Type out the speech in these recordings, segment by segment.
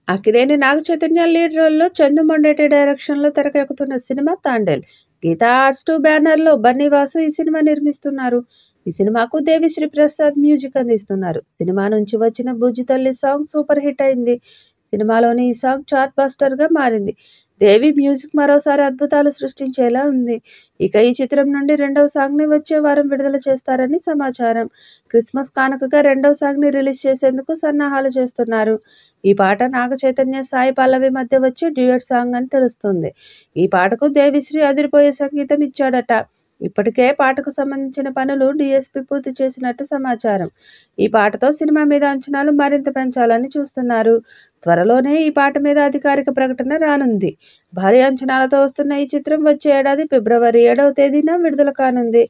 Akkineni Naga Chaitanya lead రోల్‌లో చందు మొండేటి డైరెక్షన్‌లో తెరకెక్కుతున్న సినిమా 'తాండేల్'. గీతా ఆర్ట్స్ 2 బ్యానర్‌లో బన్నీ వాసు ఈ సినిమా నిర్మిస్తున్నారు. ఈ సినిమాకు దేవిశ్రీ ప్రసాద్ మ్యూజిక్ అందిస్తున్నారు. సినిమా నుంచి వచ్చిన 'బుజ్జి తల్లి' సాంగ్ సూపర్ హిట్ అయింది. సినిమాలోని ఈ సాంగ్ చార్ట్ బస్టర్‌గా మారింది. దేవి మ్యూజిక్ మరోసారి అద్భుతాలు సృష్టించేలా ఉంది. ఇక ఈ చిత్రం నుండి రెండవ సాంగ్‌ని వచ్చే వారం విడుదల చేస్తారని సమాచారం. క్రిస్మస్ కానుకగా రెండవ సాంగ్‌ని రిలీజ్ చేసేందుకు సన్నాహాలు చేస్తున్నారు. ఈ పాట నాగ చైతన్య, సాయి పల్లవి మధ్య వచ్చే డ్యూయట్ సాంగ్ అని తెలుస్తుంది. ఈ పాటకు దేవిశ్రీ అదిరిపోయే సంగీతం ఇచ్చాడట. ఇప్పటికే పాటకు సంబంధించిన పనులు డీఎస్పీ పూర్తి చేసినట్టు సమాచారం. ఈ పాటతో సినిమా మీద అంచనాలు మరింత పెంచాలని చూస్తున్నారు. త్వరలోనే ఈ పాట మీద అధికారిక ప్రకటన రానుంది. భారీ అంచనాలతో వస్తున్న ఈ చిత్రం వచ్చే ఏడాది ఫిబ్రవరి 7వ తేదీన విడుదల కానుంది.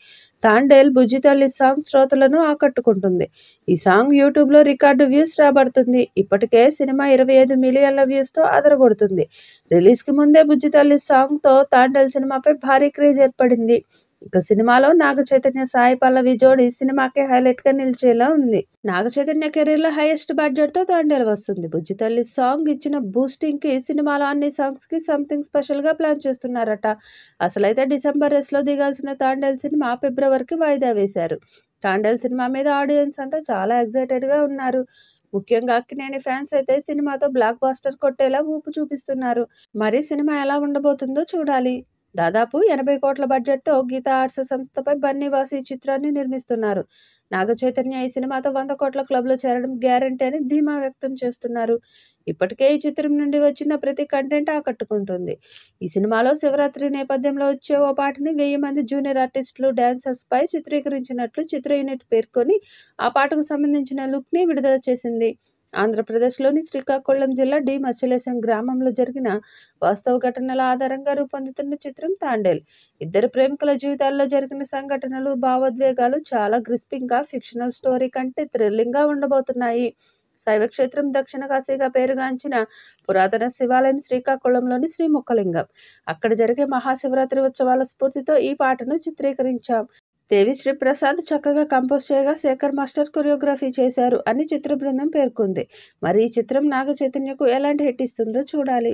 'తాండేల్' 'బుజ్జి తల్లి' సాంగ్ శ్రోతలను ఆకట్టుకుంటుంది. ఈ సాంగ్ యూట్యూబ్లో రికార్డు వ్యూస్ రాబడుతుంది. ఇప్పటికే సినిమా 25 మిలియన్ల వ్యూస్తో అదరగొడుతుంది. రిలీజ్కి ముందే 'బుజ్జి తల్లి' సాంగ్తో 'తాండేల్' సినిమాపై భారీ క్రేజ్ ఏర్పడింది. ఇక సినిమాలో నాగ చైతన్య, సాయి పల్లవి జోడీ సినిమాకే హైలైట్గా నిలిచేలా ఉంది. నాగ చైతన్య కెరీర్లో హైయెస్ట్ బడ్జెట్తో 'తాండేల్' వస్తుంది. 'బుజ్జి తల్లి' సాంగ్ ఇచ్చిన బూస్టింగ్కి సినిమాలో అన్ని సాంగ్స్కి సంథింగ్ స్పెషల్గా ప్లాన్ చేస్తున్నారట. అసలైతే డిసెంబర్ రేస్లో దిగాల్సిన 'తాండేల్' సినిమా ఫిబ్రవరికి వాయిదా వేశారు. 'తాండేల్' సినిమా మీద ఆడియన్స్ అంతా చాలా ఎక్సైటెడ్గా ఉన్నారు. ముఖ్యంగా అక్కినేని ఫ్యాన్స్ అయితే సినిమాతో బ్లాక్ బస్టర్ కొట్టేలా ఊపు చూపిస్తున్నారు. మరి సినిమా ఎలా ఉండబోతుందో చూడాలి. దాదాపు 80 కోట్ల బడ్జెట్తో గీతా ఆర్ట్స్ సంస్థపై బన్నీ వాసు ఈ చిత్రాన్ని నిర్మిస్తున్నారు. నాగ చైతన్య ఈ సినిమాతో 100 కోట్ల క్లబ్లో చేరడం గ్యారంటీ అని ధీమా వ్యక్తం చేస్తున్నారు. ఇప్పటికే ఈ చిత్రం నుండి వచ్చిన ప్రతి కంటెంట్ ఆకట్టుకుంటుంది. ఈ సినిమాలో శివరాత్రి నేపథ్యంలో వచ్చే ఓ పాటని 1000 మంది జూనియర్ ఆర్టిస్టులు, డాన్సర్స్పై చిత్రీకరించినట్లు చిత్ర యూనిట్ పేర్కొని ఆ పాటకు సంబంధించిన లుక్ని విడుదల చేసింది. ఆంధ్రప్రదేశ్లోని శ్రీకాకుళం జిల్లా డి మచిలేశం గ్రామంలో జరిగిన వాస్తవ ఘటనల ఆధారంగా రూపొందుతున్న చిత్రం 'తాండేల్'. ఇద్దరు ప్రేమికుల జీవితాల్లో జరిగిన సంఘటనలు, భావోద్వేగాలు చాలా గ్రిప్పింగ్గా, ఫిక్షనల్ స్టోరీ కంటే థ్రిల్లింగ్గా ఉండబోతున్నాయి. శైవక్షేత్రం, దక్షిణ కాశీగా పేరుగాంచిన పురాతన శివాలయం శ్రీకాకుళంలోని శ్రీ ముక్కలింగం. అక్కడ జరిగే మహాశివరాత్రి ఉత్సవాల స్ఫూర్తితో ఈ పాటను చిత్రీకరించాం. దేవిశ్రీ ప్రసాద్ చక్కగా కంపోజ్ చేయగా శేఖర్ మాస్టర్ కొరియోగ్రఫీ చేశారు అని చిత్ర బృందం పేర్కొంది. మరి ఈ చిత్రం నాగ చైతన్యకు ఎలాంటి హిట్ ఇస్తుందో చూడాలి.